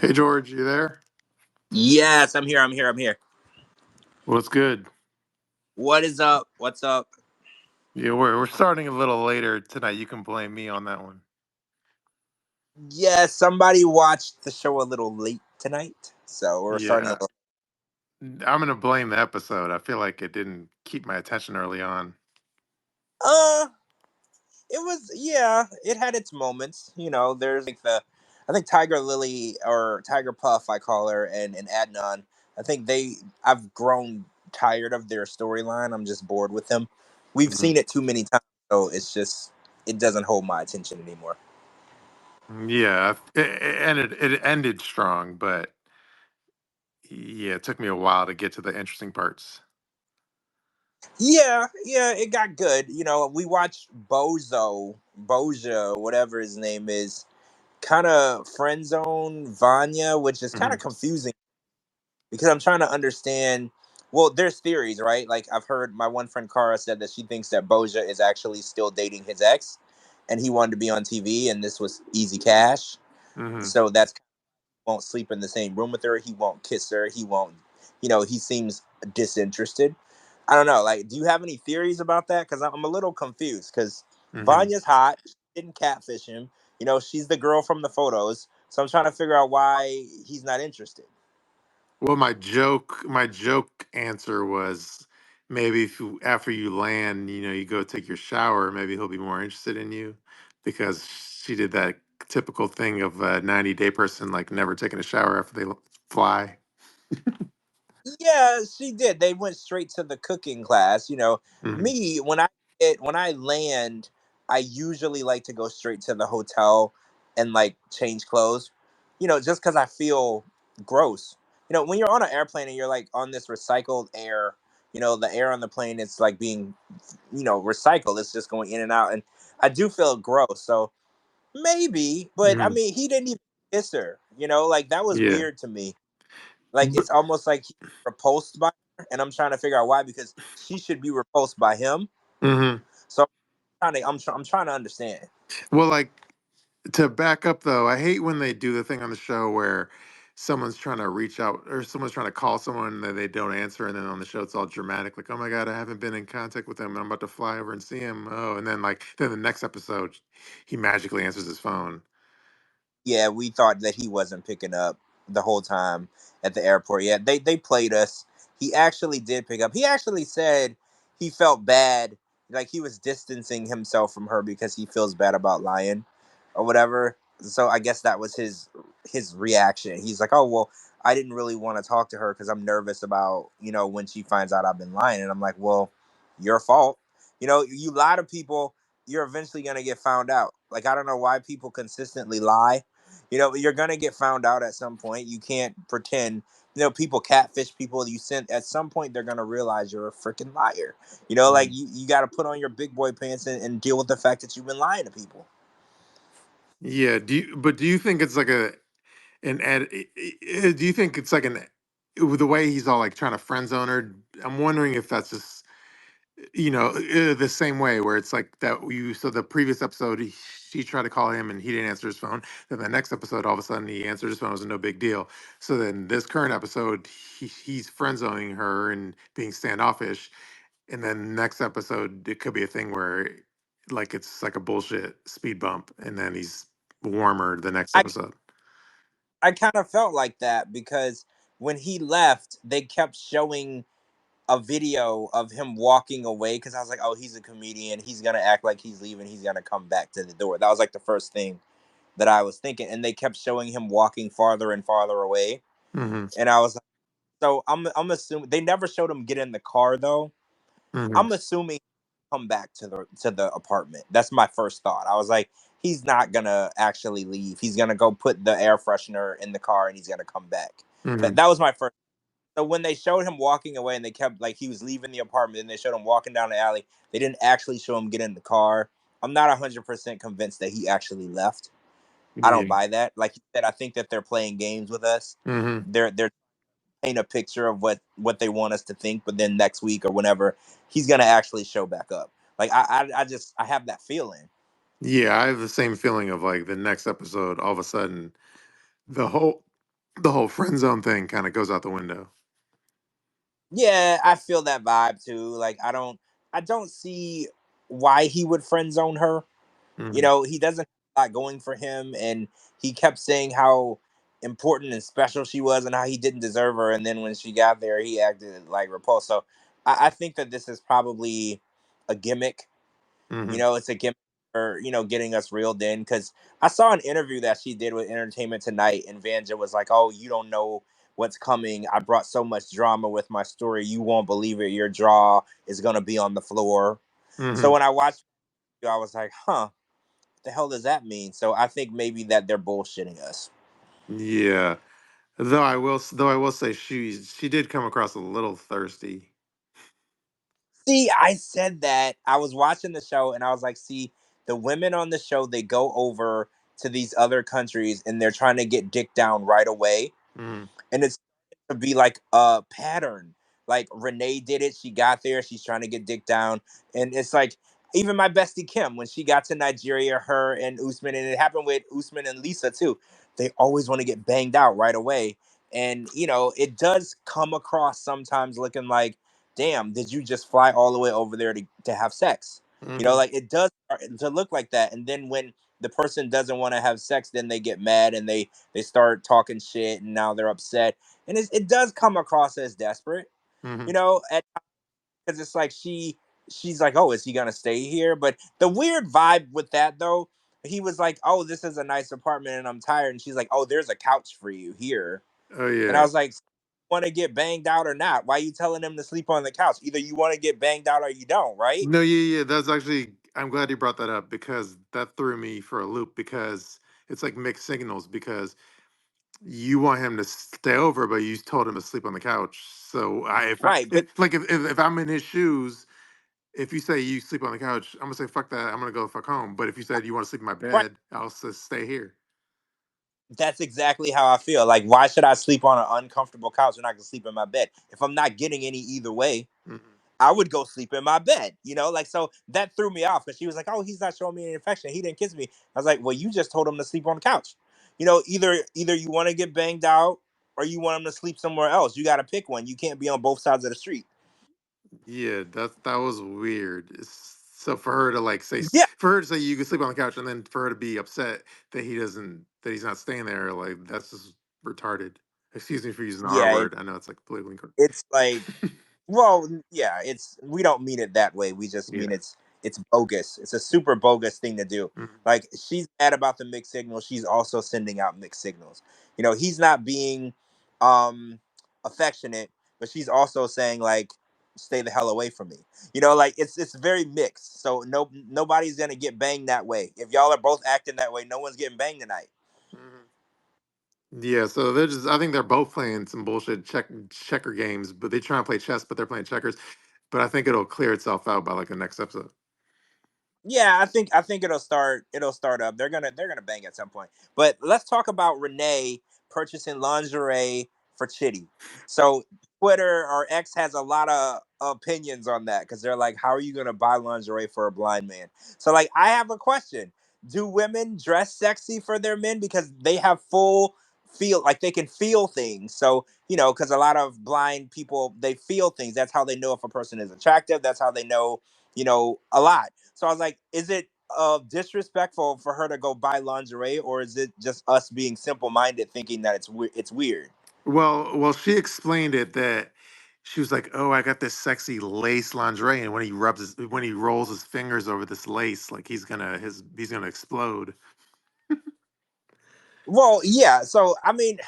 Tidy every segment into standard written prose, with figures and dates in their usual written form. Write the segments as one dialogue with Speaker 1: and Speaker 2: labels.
Speaker 1: Hey George, you there?
Speaker 2: Yes, I'm here. I'm here. I'm here.
Speaker 1: What's good?
Speaker 2: What is up? What's up?
Speaker 1: Yeah, we're starting a little later tonight. You can blame me on that one.
Speaker 2: Yes, somebody watched the show a little late tonight, so we're starting a
Speaker 1: Yeah,
Speaker 2: little.
Speaker 1: I'm gonna blame the episode. I feel like it didn't keep my attention early on.
Speaker 2: Uh, it was it had its moments. There's like I think Tiger Lily or Tiger Puff, I call her, and Adnan. I think I've grown tired of their storyline. I'm just bored with them. We've
Speaker 1: Mhm.
Speaker 2: seen it too many times, so it doesn't hold my attention anymore.
Speaker 1: Yeah, it ended strong, but yeah, it took me a while to get to the interesting parts.
Speaker 2: Yeah, it got good. We watched Bozo, whatever his name is, kind of friend zone Vanya, which is kind
Speaker 1: Hmm.
Speaker 2: of confusing because I'm trying to understand. Well, there's theories, right? Like I've heard my one friend Cara said that she thinks that Boja is actually still dating his ex, and he wanted to be on TV, and this was easy cash.
Speaker 1: Hmm.
Speaker 2: So that's won't sleep in the same room with her. He won't kiss her. He won't. He seems disinterested. I don't know. Like, do you have any theories about that? Because I'm a little confused. Because
Speaker 1: Hmm.
Speaker 2: Vanya's hot. She didn't catfish him. She's the girl from the photos. So I'm trying to figure out why he's not interested.
Speaker 1: Well, my joke answer was maybe if after you land, you go take your shower, maybe he'll be more interested in you because she did that typical thing of a 90-day person like never taking a shower after they fly.
Speaker 2: Yeah, she did. They went straight to the cooking class.
Speaker 1: Hmm.
Speaker 2: Me when I land, I usually like to go straight to the hotel and like change clothes. Just because I feel gross. When you're on an airplane and you're like on this recycled air, the air on the plane is like being, recycled. It's just going in and out, and I do feel gross. So maybe, but I
Speaker 1: Hmm.
Speaker 2: mean, he didn't even kiss her. Like that was
Speaker 1: Yeah.
Speaker 2: weird to me. Like
Speaker 1: But,
Speaker 2: it's almost like he's repulsed by her, and I'm trying to figure out why because she should be repulsed by him.
Speaker 1: hmm.
Speaker 2: So I'm trying to understand.
Speaker 1: Well, like to back up though, I hate when they do the thing on the show where someone's trying to reach out or someone's trying to call someone and they don't answer, and then on the show it's all dramatic, like, "Oh my god, I haven't been in contact with him. And I'm about to fly over and see him." Oh, and then then the next episode, he magically answers his phone.
Speaker 2: Yeah, we thought that he wasn't picking up the whole time at the airport. Yeah, they played us. He actually did pick up. He actually said he felt bad, like he was distancing himself from her because he feels bad about lying or whatever. So I guess that was his reaction. He's like, "Oh well, I didn't really want to talk to her because I'm nervous about when she finds out I've been lying." And I'm like, "Well, your fault. You lie to people, you're eventually gonna get found out. Like I don't know why people consistently lie. You're gonna get found out at some point. You can't pretend. People catfish people. You send at some point they're gonna realize you're a freaking liar. Like
Speaker 1: Mhm.
Speaker 2: you got to put on your big boy pants and deal with the fact that you've been lying to people.
Speaker 1: Yeah. Do you think it's like do you think it's like with the way he's all like trying to friend zone her? I'm wondering if that's just the same way where it's like that you so the previous episode she tried to call him and he didn't answer his phone, then the next episode all of a sudden he answered his phone. It was no big deal. So then this current episode he's friend zoning her and being standoffish, and then next episode it could be a thing where like it's like a bullshit speed bump and then he's warmer the next
Speaker 2: I
Speaker 1: episode.
Speaker 2: I kind of felt like that because when he left, they kept showing a video of him walking away because I was like, oh, he's a comedian. He's gonna act like he's leaving. He's gonna come back to the door. That was like the first thing that I was thinking, and they kept showing him walking farther and farther away,
Speaker 1: Hmm.
Speaker 2: and I was like, so I'm assuming they never showed him get in the car though.
Speaker 1: Hmm.
Speaker 2: I'm assuming come back to the apartment. That's my first thought. I was like, he's not gonna actually leave. He's gonna go put the air freshener in the car and he's gonna come back.
Speaker 1: Hmm.
Speaker 2: That was my first. So when they showed him walking away and they kept like he was leaving the apartment and they showed him walking down the alley, they didn't actually show him get in the car. I'm not 100% convinced that he actually left. I don't
Speaker 1: Yeah.
Speaker 2: buy that. Like you said, I think that they're playing games with us.
Speaker 1: Hmm.
Speaker 2: They're paint a picture of what they want us to think, but then next week or whenever he's gonna actually show back up. Like I have that feeling.
Speaker 1: Yeah, I have the same feeling of like the next episode all of a sudden the whole the whole friend zone thing kind of goes out the window.
Speaker 2: Yeah, I feel that vibe too. Like I don't see why he would friend zone her.
Speaker 1: Hmm.
Speaker 2: He doesn't have a lot going for him, and he kept saying how important and special she was and how he didn't deserve her, and then when she got there he acted like repulsed. So I think that this is probably a gimmick.
Speaker 1: Hmm.
Speaker 2: It's a gimmick for getting us reeled in, because I saw an interview that she did with Entertainment Tonight, and Vanja was like, "Oh, you don't know what's coming. I brought so much drama with my story. You won't believe it. Your jaw is gonna be on the floor." So
Speaker 1: Hmm.
Speaker 2: when I watched it, I was like, "Huh, what the hell does that mean?" So I think maybe that they're bullshitting us.
Speaker 1: Yeah. Though I will say she did come across a little thirsty.
Speaker 2: See, I said that. I was watching the show and I was like, see, the women on the show, they go over to these other countries and they're trying to get dick down right away.
Speaker 1: Hmm.
Speaker 2: And it's to be like a pattern. Like Renee did it. She got there. She's trying to get dick down. And it's like, even my bestie Kim, when she got to Nigeria, her and Usman, and it happened with Usman and Lisa too, they always want to get banged out right away. And, it does come across sometimes looking like, damn, did you just fly all the way over there to have sex?
Speaker 1: Hmm.
Speaker 2: Like it does start to look like that. And then when the person doesn't want to have sex, then they get mad and they start talking shit, and now they're upset, and it does come across as desperate,
Speaker 1: Hmm.
Speaker 2: because it's like she's like, oh, is he gonna stay here? But the weird vibe with that though, he was like, oh, this is a nice apartment and I'm tired, and she's like, oh, there's a couch for you here,
Speaker 1: Oh
Speaker 2: and I
Speaker 1: yeah.
Speaker 2: was like, want to get banged out or not? Why are you telling him to sleep on the couch? Either you want to get banged out or you don't, right?
Speaker 1: No, yeah, yeah. That's actually. I'm glad you brought that up because that threw me for a loop because it's like mixed signals because you want him to stay over, but you told him to sleep on the couch. So if I
Speaker 2: Right, but
Speaker 1: it, like if I'm in his shoes, if you say you sleep on the couch, I'm gonna say fuck that. I'm gonna go fuck home. But if you said you want to sleep in my
Speaker 2: right,
Speaker 1: bed, I'll stay here.
Speaker 2: that's exactly how I feel. Like, why should I sleep on an uncomfortable couch when I can sleep in my bed? If I'm not getting any either way,
Speaker 1: Hmm.
Speaker 2: I would go sleep in my bed, like, so that threw me off because she was like, oh, he's not showing me any affection. He didn't kiss me. I was like, well, you just told him to sleep on the couch. Either you want to get banged out or you want him to sleep somewhere else. You got to pick one. You can't be on both sides of the street.
Speaker 1: Yeah, that was weird. So for her to like
Speaker 2: Yeah.
Speaker 1: for her to say you can sleep on the couch, and then for her to be upset that he's not staying there, like that's just retarded. Excuse me for using the R
Speaker 2: Yeah.
Speaker 1: word. I know it's like politically incorrect.
Speaker 2: It's like, well, yeah, we don't mean it that way. We just mean
Speaker 1: Yeah.
Speaker 2: it's bogus. It's a super bogus thing to do.
Speaker 1: Mhm.
Speaker 2: Like, she's mad about the mixed signals. She's also sending out mixed signals. He's not being um affectionate, but she's also saying like, stay the hell away from me. Like, it's very mixed. So nobody's gonna get banged that way. If y'all are both acting that way, no one's getting banged tonight.
Speaker 1: Mhm. Yeah, so they're just I think they're both playing some bullshit checker games, but they try to play chess, but they're playing checkers. But I think it'll clear itself out by like the next episode.
Speaker 2: Yeah, I think it'll start up. They're gonna bang at some point. But let's talk about Renee purchasing lingerie for Chitty. So Twitter or X has a lot of opinions on that because they're like, how are you gonna buy lingerie for a blind man? So, like, I have a question. Do women dress sexy for their men because they have full feel, like they can feel things? So, because a lot of blind people, they feel things. That's how they know if a person is attractive. That's how they know, a lot. So I was like, is it disrespectful for her to go buy lingerie, or is it just us being simple minded thinking that it's weird?
Speaker 1: Well, she explained it that she was like, "Oh, I got this sexy lace lingerie," and when he rolls his fingers over this lace, like he's gonna explode.
Speaker 2: Well, yeah. So I mean,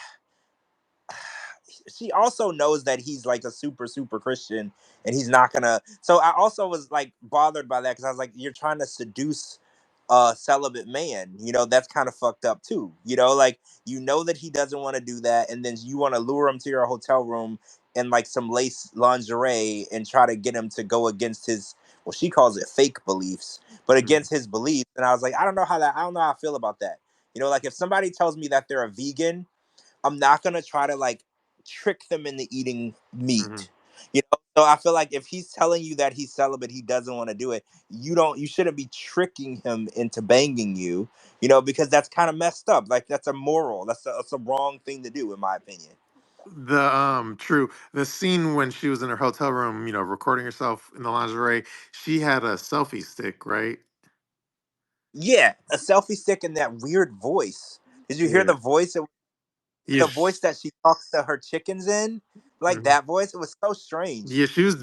Speaker 2: she also knows that he's like a super super Christian, and he's not gonna. So I also was like bothered by that because I was like, you're trying to seduce a celibate man. That's kind of fucked up too. Like, that he doesn't want to do that, and then you want to lure him to your hotel room in like some lace lingerie and try to get him to go against his, well, she calls it fake beliefs, but
Speaker 1: Mhm.
Speaker 2: against his beliefs. And I was like, I don't know how I feel about that. Like, if somebody tells me that they're a vegan, I'm not gonna try to like trick them into eating
Speaker 1: Mhm.
Speaker 2: meat. So I feel like if he's telling you that he's celibate, he doesn't want to do it. You shouldn't be tricking him into banging you, because that's kind of messed up. Like that's immoral. That's a wrong thing to do, in my opinion.
Speaker 1: The scene when she was in her hotel room, recording herself in the lingerie, she had a selfie stick, right?
Speaker 2: Yeah, a selfie stick and that weird voice. Did you hear
Speaker 1: Yeah.
Speaker 2: the voice?
Speaker 1: Yeah.
Speaker 2: The voice that she talks to her chickens in, like
Speaker 1: Mhm.
Speaker 2: that voice. It was so strange.
Speaker 1: Yeah, she was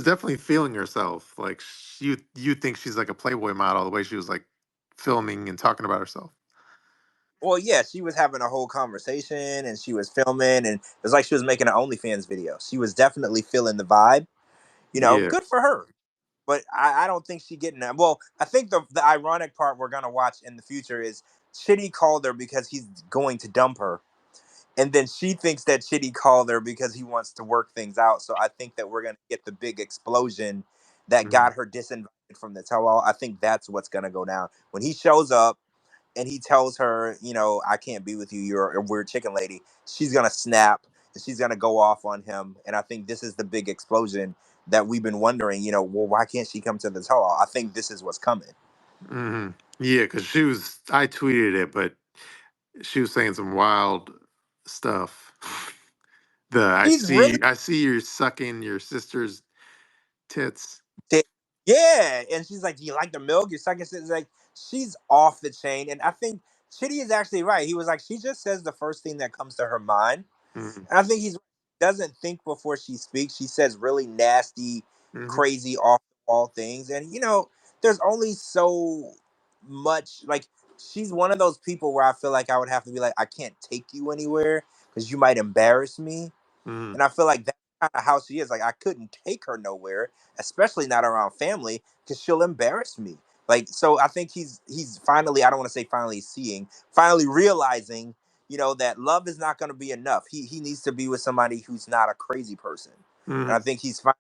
Speaker 1: definitely feeling herself. Like you think she's like a Playboy model the way she was like filming and talking about herself.
Speaker 2: Well, yeah, she was having a whole conversation and she was filming, and it was like she was making an OnlyFans video. She was definitely feeling the vibe.
Speaker 1: Yeah.
Speaker 2: Good for her. But I don't think she getting that. Well, I think the ironic part we're gonna watch in the future is Chitty called her because he's going to dump her, and then she thinks that Chitty called her because he wants to work things out. So I think that we're gonna get the big explosion that
Speaker 1: Mhm.
Speaker 2: got her disinvited from the tell-all. I think that's what's gonna go down when he shows up and he tells her, I can't be with you. You're a weird chicken lady. She's gonna snap and she's gonna go off on him. And I think this is the big explosion that we've been wondering. Well, why can't she come to the tell-all? I think this is what's coming.
Speaker 1: Yeah, because I tweeted it, but she was saying some wild stuff. The
Speaker 2: She's really
Speaker 1: I see you're sucking your sister's tits.
Speaker 2: Di- Yeah, and she's like, "Do you like the milk?" Your second sister's like, she's off the chain, and I think Chitty is actually right. He was like, she just says the first thing that comes to her mind,
Speaker 1: Mhm.
Speaker 2: and I think he's doesn't think before she speaks. She says really nasty,
Speaker 1: Mhm.
Speaker 2: crazy, off the wall things, and there's only so much. Like she's one of those people where I feel like I would have to be like, I can't take you anywhere because you might embarrass me,
Speaker 1: Mhm.
Speaker 2: and I feel like that's kind of how she is. Like I couldn't take her nowhere, especially not around family, because she'll embarrass me. Like so, I think he's finally. I don't want to say finally seeing, finally realizing, that love is not going to be enough. He needs to be with somebody who's not a crazy person, and
Speaker 1: Mhm.
Speaker 2: I think he's finally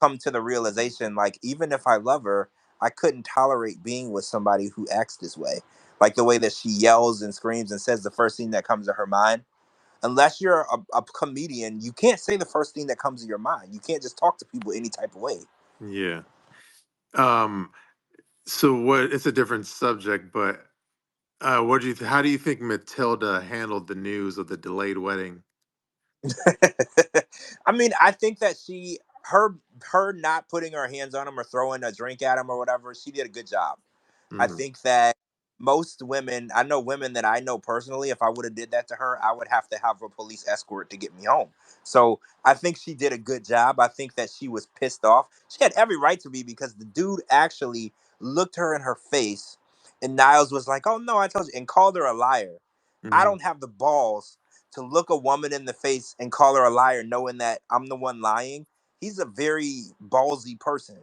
Speaker 2: come to the realization. Like even if I love her, I couldn't tolerate being with somebody who acts this way. Like the way that she yells and screams and says the first thing that comes to her mind. Unless you're a comedian, you can't say the first thing that comes to your mind. You can't just talk to people any type of way.
Speaker 1: Yeah. Um. So what? It's a different subject, but what do you? How do you think Matilda handled the news of the delayed wedding?
Speaker 2: I mean, I think that her not putting her hands on him or throwing a drink at him or whatever, she did a good job. I
Speaker 1: Mhm.
Speaker 2: think that most women, I know women that I know personally, if I would have did that to her, I would have to have a police escort to get me home. So I think she did a good job. I think that she was pissed off. She had every right to be because the dude actually looked her in her face and Niles was like, "Oh no, I told you," and called her a liar. I
Speaker 1: Mhm.
Speaker 2: don't have the balls to look a woman in the face and call her a liar knowing that I'm the one lying. He's a very ballsy person.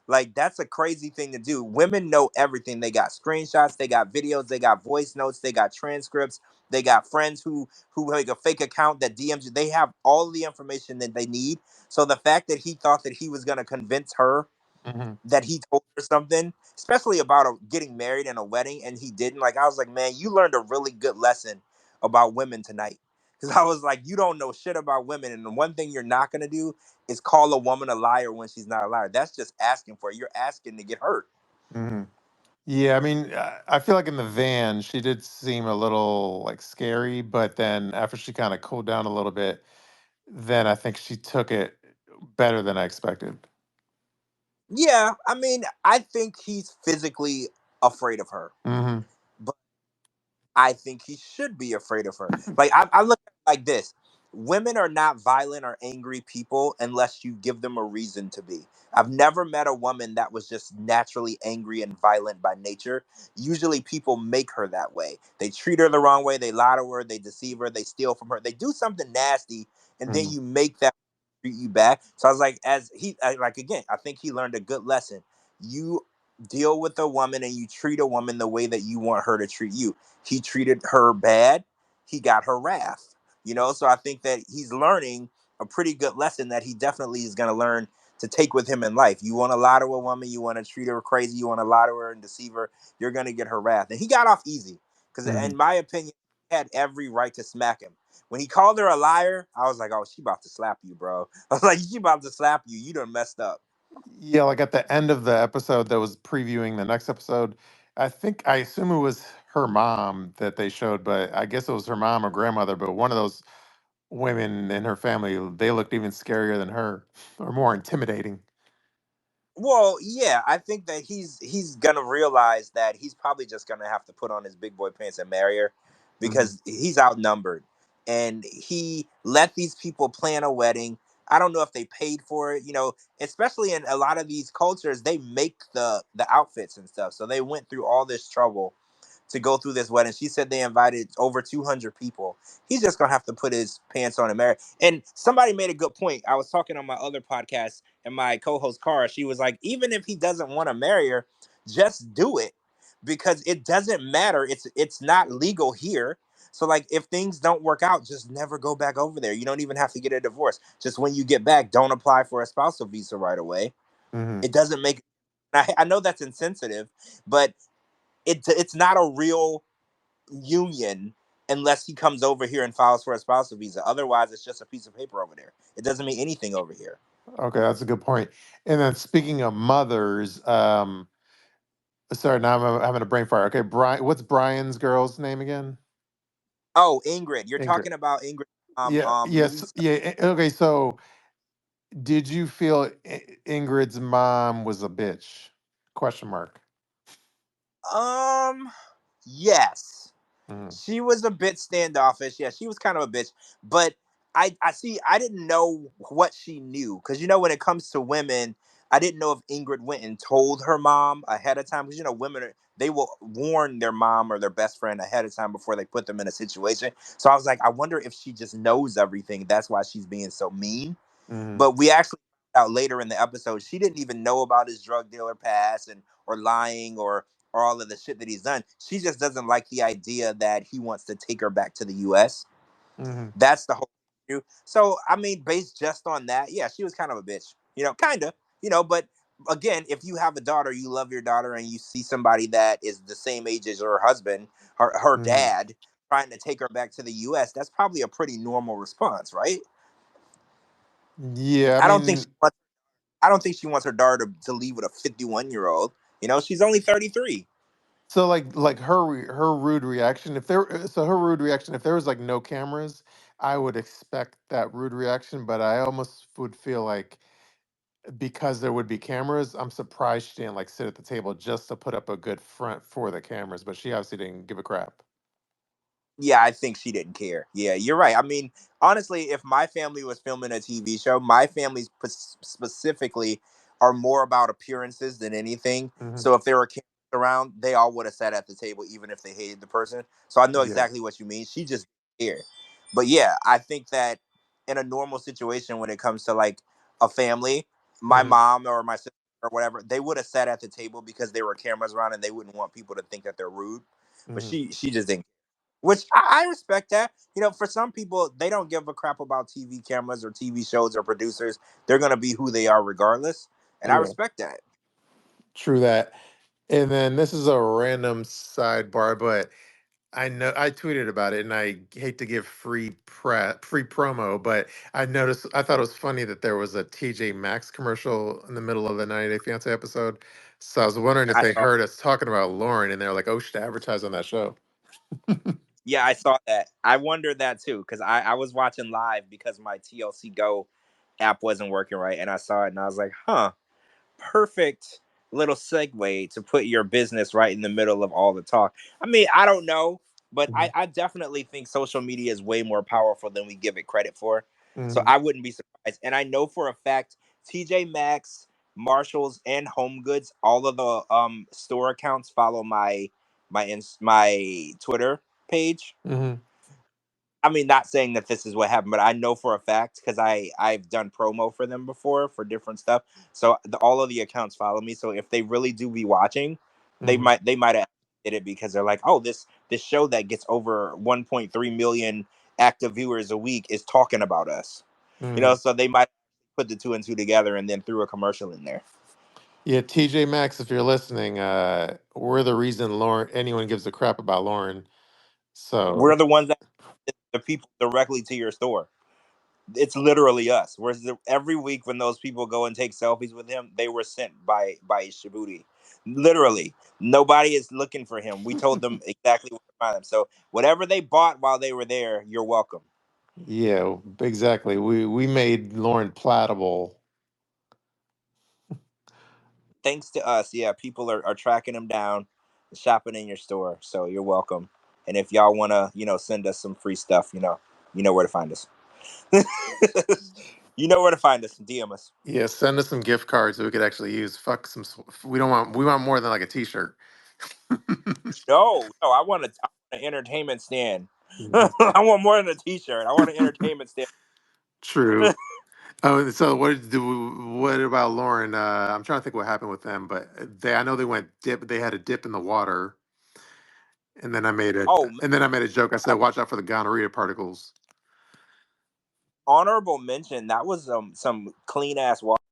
Speaker 2: Like that's a crazy thing to do. Women know everything. They got screenshots, they got videos, they got voice notes, they got transcripts, they got friends who make a fake account that DMs you. They have all the information that they need. So the fact that he thought that he was gonna convince her
Speaker 1: Mhm.
Speaker 2: that he told her something, especially about getting married and a wedding, and he didn't. Like I was like, man, you learned a really good lesson about women tonight. Because I was like, you don't know shit about women, and the one thing you're not gonna do is call a woman a liar when she's not a liar. That's just asking for it. You're asking to get hurt.
Speaker 1: Mhm. Yeah, I mean, I feel like in the van, she did seem a little like scary, but then after she kind of cooled down a little bit, then I think she took it better than I expected.
Speaker 2: Yeah, I mean, I think he's physically afraid of her,
Speaker 1: Hmm.
Speaker 2: but I think he should be afraid of her. Like I look at it like this: women are not violent or angry people unless you give them a reason to be. I've never met a woman that was just naturally angry and violent by nature. Usually, people make her that way. They treat her the wrong way. They lie to her. They deceive her. They steal from her. They do something nasty, and then
Speaker 1: Hmm.
Speaker 2: you make that treat you back. So I was like, like again, I think he learned a good lesson. You deal with a woman and you treat a woman the way that you want her to treat you. He treated her bad. He got her wrath. So I think that he's learning a pretty good lesson that he definitely is going to learn to take with him in life. You want to lie to a woman, you want to treat her crazy, you want to lie to her and deceive her, you're going to get her wrath. And he got off easy because,
Speaker 1: Hmm.
Speaker 2: in my opinion, had every right to smack him. When he called her a liar, I was like, oh, she about to slap you, bro. I was like, she about to slap you. You done messed up.
Speaker 1: Yeah, like at the end of the episode that was previewing the next episode, I assume it was her mom that they showed, but I guess it was her mom or grandmother, but one of those women in her family, they looked even scarier than her or more intimidating.
Speaker 2: Well, yeah, I think that he's gonna realize that he's probably just gonna have to put on his big boy pants and marry her
Speaker 1: Hmm.
Speaker 2: because he's outnumbered, and he let these people plan a wedding. I don't know if they paid for it, especially in a lot of these cultures, they make the outfits and stuff, so they went through all this trouble to go through this wedding. She said they invited over 200 people. He's just gonna have to put his pants on and marry. And somebody made a good point. I was talking on my other podcast, and my co-host Cara, she was like, even if he doesn't want to marry her, just do it because it doesn't matter. It's not legal here. So like, if things don't work out, just never go back over there. You don't even have to get a divorce. Just when you get back, don't apply for a spousal visa right away.
Speaker 1: Hmm.
Speaker 2: It doesn't make. I know that's insensitive, but it's not a real union unless he comes over here and files for a spousal visa. Otherwise, it's just a piece of paper over there. It doesn't mean anything over here.
Speaker 1: Okay, that's a good point. And then speaking of mothers, sorry, now I'm having a brain fire. Okay, Brian, what's Brian's girl's name again?
Speaker 2: Oh, Ingrid, you're
Speaker 1: Ingrid.
Speaker 2: talking about Ingrid,
Speaker 1: Yeah, yes,
Speaker 2: Louise.
Speaker 1: yeah. Okay, so did you feel Ingrid's mom was a bitch? Question mark.
Speaker 2: Um, yes.
Speaker 1: Hmm.
Speaker 2: She was a bit standoffish. Yeah, she was kind of a bitch. But I see. I didn't know what she knew because when it comes to women, I didn't know if Ingrid went and told her mom ahead of time because women they will warn their mom or their best friend ahead of time before they put them in a situation. So I was like, I wonder if she just knows everything. That's why she's being so mean.
Speaker 1: Hmm.
Speaker 2: But we actually found out later in the episode she didn't even know about his drug dealer past and or lying or all of the shit that he's done. She just doesn't like the idea that he wants to take her back to the US.
Speaker 1: Hmm.
Speaker 2: That's the whole issue. So I mean, based just on that, yeah, she was kind of a bitch. Kinda. But again, if you have a daughter, you love your daughter, and you see somebody that is the same age as her husband, her
Speaker 1: Hmm.
Speaker 2: dad, trying to take her back to the US, that's probably a pretty normal response, right?
Speaker 1: Yeah, I
Speaker 2: I don't think
Speaker 1: mean,
Speaker 2: I don't think she wants her daughter to leave with a 51-year-old. She's only 33.
Speaker 1: so like her rude reaction. If there, so her rude reaction, if there was like no cameras, I would expect that rude reaction. But I almost would feel like because there would be cameras, I'm surprised she didn't like sit at the table just to put up a good front for the cameras. But she obviously didn't give a crap.
Speaker 2: Yeah, I think she didn't care. Yeah, you're right. I mean, honestly, if my family was filming a TV show, my family specifically are more about appearances than anything.
Speaker 1: Hmm.
Speaker 2: So if there were cameras around, they all would have sat at the table, even if they hated the person. So I know
Speaker 1: Yeah.
Speaker 2: exactly what you mean. She just didn't care. But yeah, I think that in a normal situation, when it comes to like a family, my
Speaker 1: Hmm.
Speaker 2: mom or my sister or whatever, they would have sat at the table because there were cameras around and they wouldn't want people to think that they're rude. But
Speaker 1: Hmm.
Speaker 2: she just didn't, which I respect that. For some people, they don't give a crap about TV cameras or TV shows or producers. They're gonna be who they are regardless, and I
Speaker 1: Yeah.
Speaker 2: respect that.
Speaker 1: True that. And then this is a random sidebar, but I know I tweeted about it, and I hate to give free promo, but I thought it was funny that there was a TJ Maxx commercial in the middle of the 90 Day Fiance episode. So I was wondering if
Speaker 2: I
Speaker 1: they
Speaker 2: saw,
Speaker 1: heard us talking about Lauren, and they're like, "Oh, we should advertise on that show."
Speaker 2: yeah, I saw that. I wondered that too because I was watching live because my TLC Go app wasn't working right, and I saw it and I was like, huh, perfect little segue to put your business right in the middle of all the talk. I mean, I don't know, but
Speaker 1: Mhm.
Speaker 2: I definitely think social media is way more powerful than we give it credit for. So
Speaker 1: Mhm.
Speaker 2: I wouldn't be surprised. And I know for a fact TJ Maxx, Marshalls, and Home Goods, all of the store accounts follow my Twitter page.
Speaker 1: Mhm.
Speaker 2: I mean, not saying that this is what happened, but I know for a fact because I've done promo for them before for different stuff. So all of the accounts follow me. So if they really do be watching,
Speaker 1: Mhm.
Speaker 2: they might have did it because they're like, oh, this show that gets over 1.3 million active viewers a week is talking about us.
Speaker 1: Mhm.
Speaker 2: So they might put the two and two together and then threw a commercial in there.
Speaker 1: Yeah, TJ Maxx, if you're listening, we're the reason Lauren anyone gives a crap about Lauren. So
Speaker 2: We're the ones that send the people directly to your store. It's literally us. Whereas every week when those people go and take selfies with him, they were sent by Shabooty. Literally, nobody is looking for him. We told them exactly where to find him. So whatever they bought while they were there, you're welcome.
Speaker 1: yeah, exactly. We made Lauren plattable.
Speaker 2: Thanks to us, yeah, people are tracking him down, shopping in your store. So you're welcome. And if y'all wanna, send us some free stuff, you know where to find us. You know where to find us. DM us.
Speaker 1: Yeah, send us some gift cards that we could actually use. Fuck some. We don't want. We want more than like a T-shirt.
Speaker 2: No, no, I want an entertainment stand. I want more than a T-shirt. I want an entertainment stand.
Speaker 1: True. Oh, so what about Lauren? I'm trying to think what happened with them, but I know they went dip. They had a dip in the water, and then
Speaker 2: Oh, man,
Speaker 1: I made a joke. I said, "Watch out for the gonorrhea particles."
Speaker 2: honorable mention. That was some clean ass water.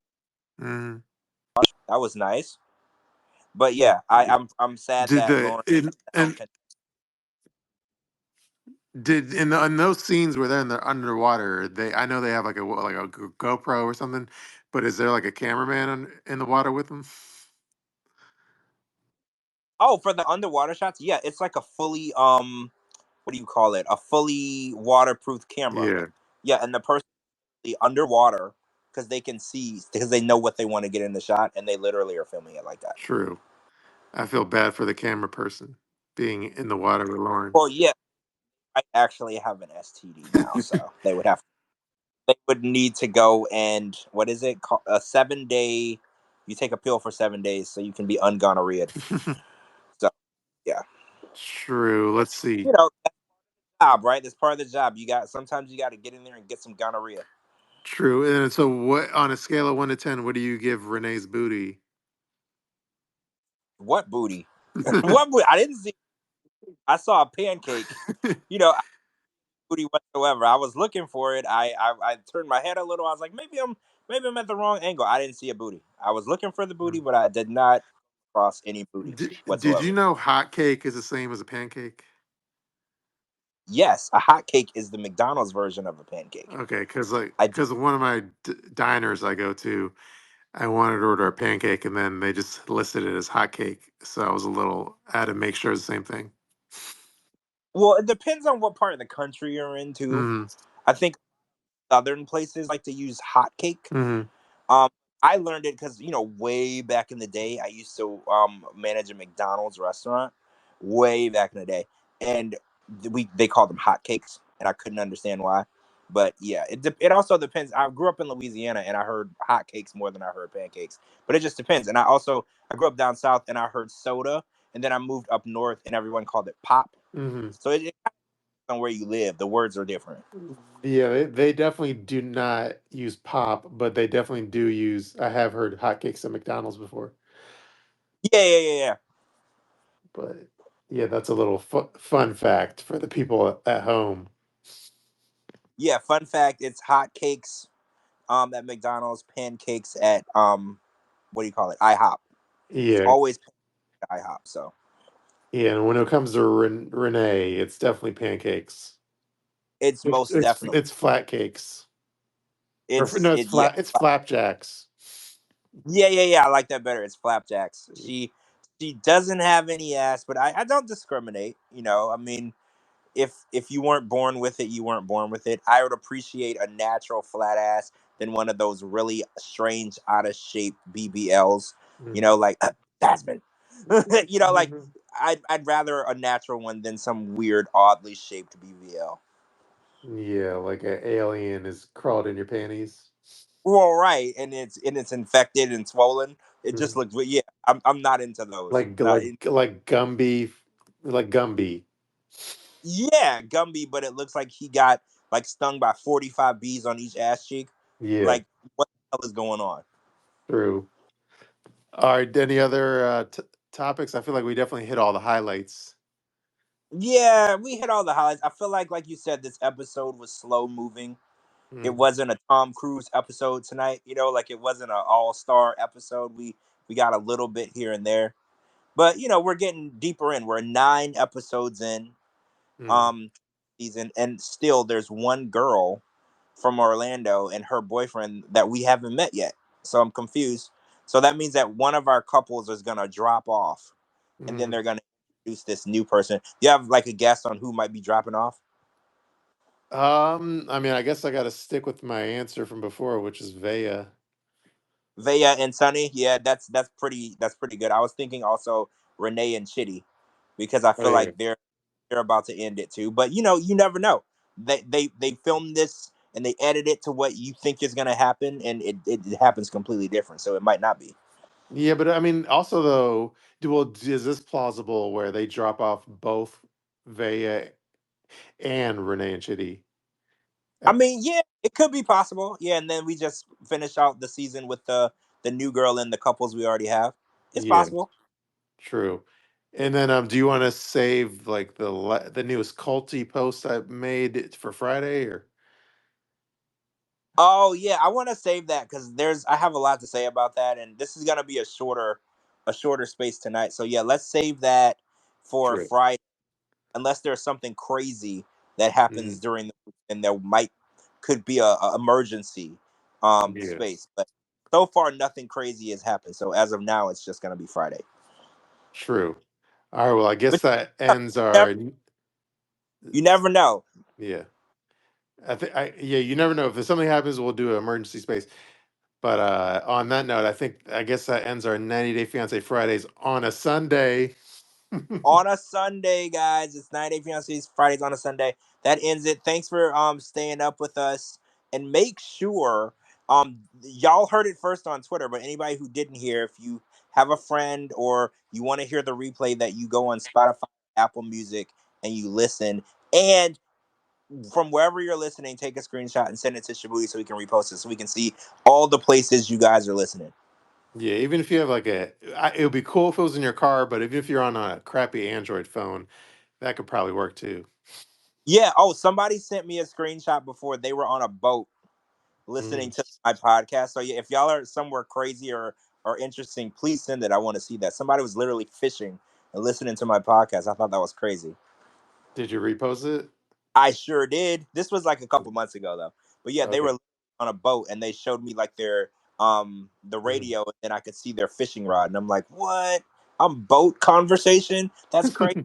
Speaker 1: Mm.
Speaker 2: That was nice. But yeah, I'm sad
Speaker 1: Did
Speaker 2: that
Speaker 1: the
Speaker 2: Lauren
Speaker 1: in
Speaker 2: now
Speaker 1: and
Speaker 2: can.
Speaker 1: did in those scenes where they're in the underwater? I know they have like a GoPro or something, but is there like a cameraman in the water with them?
Speaker 2: Oh, for the underwater shots, yeah, it's like a fully what do you call it? A fully waterproof camera.
Speaker 1: Yeah,
Speaker 2: Yeah, and the person underwater because they can see because they know what they want to get in the shot, and they literally are filming it like that.
Speaker 1: true. I feel bad for the camera person being in the water with Lauren.
Speaker 2: Well, yeah, I actually have an STD now, so they would need to go and what is it called? A 7 day. You take a pill for 7 days so you can be ungonorrheaed. So yeah,
Speaker 1: True. Let's see.
Speaker 2: that's the job, right? That's part of the job. Sometimes you got to get in there and get some gonorrhea.
Speaker 1: True. And so, what on a scale of 1 to 10, what do you give Renee's booty?
Speaker 2: What booty? What booty? I didn't see. I saw a pancake. You know, booty whatsoever. I was looking for it. I turned my head a little. I was like, maybe I'm at the wrong angle. I didn't see a booty. I was looking for the booty, but I did not cross any booty
Speaker 1: Did you
Speaker 2: whatsoever.
Speaker 1: know hot cake is the same as a pancake?
Speaker 2: Yes, a hot cake is the McDonald's version of a pancake.
Speaker 1: Okay,
Speaker 2: I do.
Speaker 1: because one of my diners I go to, I wanted to order a pancake, and then they just listed it as hot cake. So I had to make sure it's the same thing.
Speaker 2: Well, it depends on what part of the country you're into.
Speaker 1: Hmm.
Speaker 2: I think southern places like to use hot cake.
Speaker 1: Hmm.
Speaker 2: Um, I learned it because way back in the day, I used to manage a McDonald's restaurant. Way back in the day, and they called them hot cakes, and I couldn't understand why. But yeah, it also depends. I grew up in Louisiana, and I heard hot cakes more than I heard pancakes. But it just depends. And I grew up down south, and I heard soda, and then I moved up north, and everyone called it pop.
Speaker 1: Hmm.
Speaker 2: So it depends on where you live. The words are different.
Speaker 1: Yeah, they definitely do not use pop, but they definitely do use. I have heard hotcakes at McDonald's before,
Speaker 2: Yeah, yeah, yeah, yeah.
Speaker 1: but yeah, that's a little fun fact for the people at home.
Speaker 2: Yeah, fun fact: it's hot cakes at McDonald's, pancakes at what do you call it? IHOP. It's
Speaker 1: Yeah,
Speaker 2: always at IHOP. So
Speaker 1: yeah. And when it comes to Renee, it's definitely pancakes.
Speaker 2: it's most definitely
Speaker 1: It's flat cakes,
Speaker 2: it's
Speaker 1: no, it's
Speaker 2: it yeah
Speaker 1: flat. It's flapjacks.
Speaker 2: yeah. I like that better. It's flapjacks. She doesn't have any ass, but I don't discriminate. I mean, if you weren't born with it, you weren't born with it. I would appreciate a natural flat ass than one of those really strange, out of shape BBLs.
Speaker 1: Mm.
Speaker 2: Like Jasmine. Like I'd rather a natural one than some weird, oddly shaped BBL.
Speaker 1: Yeah, like an alien is crawled in your panties.
Speaker 2: Well, right, and it's infected and swollen. It just
Speaker 1: Mhm.
Speaker 2: looks. Yeah, I'm not into those. Not in,
Speaker 1: Like Gumby, like Gumby.
Speaker 2: yeah, Gumby, but it looks like he got like stung by 45 bees on each ass cheek.
Speaker 1: Yeah,
Speaker 2: Like, what the hell is going on?
Speaker 1: true. All right, any other topics? I feel like we definitely hit all the highlights.
Speaker 2: Yeah, we hit all the highlights. I feel like you said, this episode was slow moving. It
Speaker 1: Mm.
Speaker 2: wasn't a Tom Cruise episode tonight. Like it wasn't an all star episode. We got a little bit here and there, but we're getting deeper in. We're 9 episodes in.
Speaker 1: Mm.
Speaker 2: um season, and still there's one girl from Orlando and her boyfriend that we haven't met yet. So I'm confused. So that means that one of our couples is gonna drop off, and then
Speaker 1: Mm.
Speaker 2: they're gonna introduce this new person. Do you have like a guess on who might be dropping off?
Speaker 1: I mean, I guess I got to stick with my answer from before, which is Vaya.
Speaker 2: Vaya and Sunny, yeah, that's pretty good. I was thinking also Renee and Chitty, because I
Speaker 1: Oh
Speaker 2: feel
Speaker 1: yeah,
Speaker 2: like they're about to end it too. But you never know. They filmed this and they edit it to what you think is gonna happen, and it happens completely different. So it might not be.
Speaker 1: yeah, but I mean, also though, is this plausible where they drop off both Vaya and Renee and Chitty?
Speaker 2: I
Speaker 1: At,
Speaker 2: mean, yeah, it could be possible. Yeah, and then we just finish out the season with the new girl and the couples we already have. It's
Speaker 1: yeah,
Speaker 2: possible.
Speaker 1: true. And then, do you want to save like the newest culty post I made for Friday, or
Speaker 2: Oh yeah, I want to save that because I have a lot to say about that, and this is gonna be a shorter space tonight. So yeah, let's save that for
Speaker 1: true?
Speaker 2: Friday, unless there's something crazy that
Speaker 1: Mm,
Speaker 2: happens during the week, and there could be a emergency
Speaker 1: yeah,
Speaker 2: space. But so far, nothing crazy has happened. So as of now, it's just gonna be Friday.
Speaker 1: true. All right. Well, I guess
Speaker 2: But
Speaker 1: that ends
Speaker 2: you
Speaker 1: our.
Speaker 2: never know.
Speaker 1: Yeah. Yeah, you never know. If something happens, we'll do an emergency space. But on that note, I guess that ends our 90 Day Fiance Fridays on a Sunday.
Speaker 2: On a Sunday, guys. It's 9 8 Fiancés Fridays on a Sunday. That ends it. Thanks for staying up with us. And make sure y'all heard it first on Twitter, but anybody who didn't hear, if you have a friend or you want to hear the replay, that you go on Spotify, Apple Music, and you listen. And from wherever you're listening, take a screenshot and send it to Shabooty so we can repost it, so we can see all the places you guys are listening.
Speaker 1: Yeah, even if you have like it would be cool if it was in your car, but even if you're on a crappy Android phone, that could probably work too.
Speaker 2: Yeah. Oh, somebody sent me a screenshot before. They were on a boat listening
Speaker 1: Mm.
Speaker 2: to my podcast. So yeah, if y'all are somewhere crazy or interesting, please send it. I want to see that. Somebody was literally fishing and listening to my podcast. I thought that was crazy.
Speaker 1: Did you repost it?
Speaker 2: I sure did. This was like a couple months ago though. But yeah, they
Speaker 1: Okay.
Speaker 2: were on a boat and they showed me like their the
Speaker 1: Mhm.
Speaker 2: radio, and then I could see their fishing rod, and I'm like, "What? I'm boat conversation? That's crazy."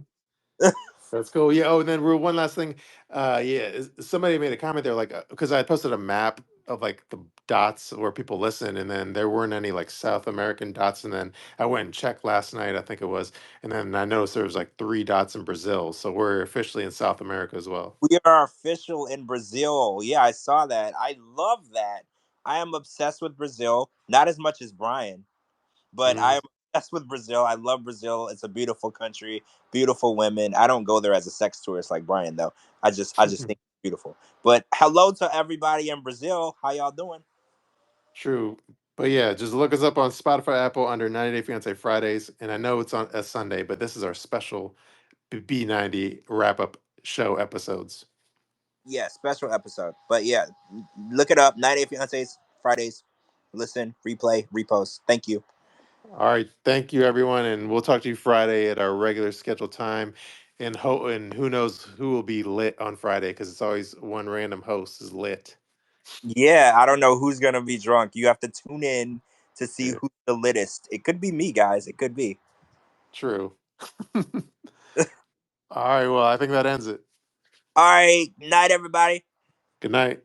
Speaker 1: That's cool. Yeah. Oh, and then Rue, one last thing. Yeah, somebody made a comment there, like, because I posted a map of like the dots where people listen, and then there weren't any like South American dots. And then I went and checked last night, I think it was, and then I noticed there was like three dots in Brazil. So we're officially in South America as well.
Speaker 2: We are official in Brazil. Yeah, I saw that. I love that. I am obsessed with Brazil. Not as much as Brian, but
Speaker 1: Mm.
Speaker 2: I'm obsessed with Brazil. I love Brazil. It's a beautiful country, beautiful women. I don't go there as a sex tourist like Brian though. I just think it's beautiful. But hello to everybody in Brazil. How y'all doing?
Speaker 1: True. But yeah, just look us up on Spotify, Apple under 90 Day Fiance Fridays. And I know it's on a Sunday, but this is our special B90 wrap up show episodes.
Speaker 2: Yeah, special episode. But yeah, look it up. 90 Fiancés Fridays. Listen, replay, repost. Thank you.
Speaker 1: All right. Thank you, everyone. And we'll talk to you Friday at our regular scheduled time. And who knows who will be lit on Friday, because it's always one random host is lit.
Speaker 2: Yeah, I don't know who's gonna be drunk. You have to tune in to see
Speaker 1: Yeah,
Speaker 2: who's the littest. It could be me, guys. It could be.
Speaker 1: true. All right. Well, I think that ends it.
Speaker 2: All right, night, everybody.
Speaker 1: Good night.